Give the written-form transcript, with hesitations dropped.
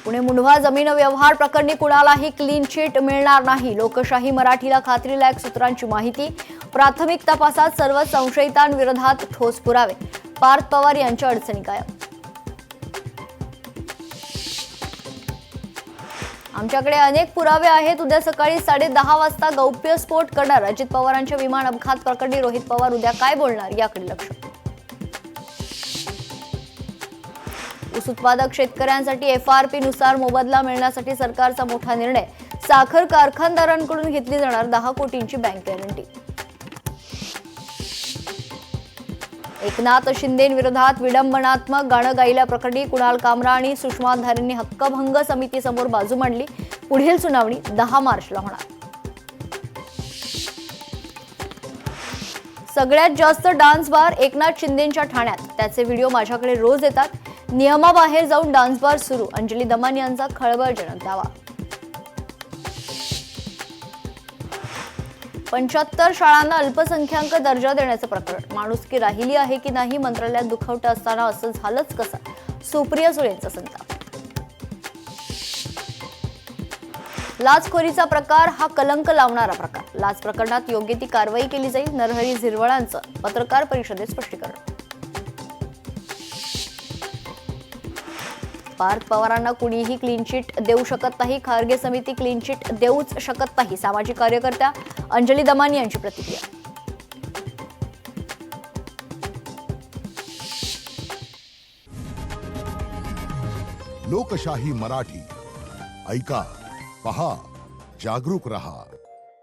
पुणे मुंढवा जमीन व्यवहार प्रकरणी कुणालाही क्लीन चिट मिळणार नाही. लोकशाही मराठीला खात्रीलायक सूत्रांची माहिती. प्राथमिक तपासात सर्व संशयितांविरोधात ठोस पुरावे. पार्थ पवार यांच्या अडचणी कायम. आमच्याकडे अनेक पुरावे आहेत. उद्या सकाळी 10:30 वाजता गौप्यस्फोट करणार. अजित पवारांच्या विमान अपघात प्रकरणी रोहित पवार उद्या काय बोलणार याकडे लक्ष. ऊस उत्पादक शेतकऱ्यांसाठी FRP नुसार मोबदला मिळण्यासाठी सरकारचा मोठा निर्णय. साखर कारखानदारांकडून घेतली जाणार 10 कोटींची बँक गॅरंटी. एकनाथ शिंदेंविरोधात विडंबनात्मक गाणं गायल्याप्रकरणी कुणाल कामरा आणि सुषमा धारेंनी हक्कभंग समितीसमोर बाजू मांडली. पुढील सुनावणी 10 मार्चला होणार. सगळ्यात जास्त डान्स बार एकनाथ शिंदेंच्या ठाण्यात. त्याचे व्हिडिओ माझ्याकडे रोज येतात. नियमाबाहेर जाऊन डान्स बार सुरू. अंजली दमान यांचा खळबळजनक दावा. 75 शाळांना अल्पसंख्याक दर्जा देण्याचं प्रकरण. माणुसकी राहिली आहे की नाही मंत्रालयात दुखवटं असताना असं झालंच कसं. सुप्रिया सुळेंचा संताप. लाचखोरीचा प्रकार हा कलंक लावणारा प्रकार. लाच प्रकरणात योग्य ती कारवाई केली जाईल. नरहरी झिरवळांचं पत्रकार परिषदेत स्पष्टीकरण. पार्थ पवारांना कुणीही क्लीन चिट देऊ शकत नाही. खारगे समिती क्लीन चिट देऊच शकत नाही. सामाजिक कार्यकर्त्या अंजली दमान यांची प्रतिक्रिया. लोकशाही मराठी ऐका, पहा, जागरूक रहा.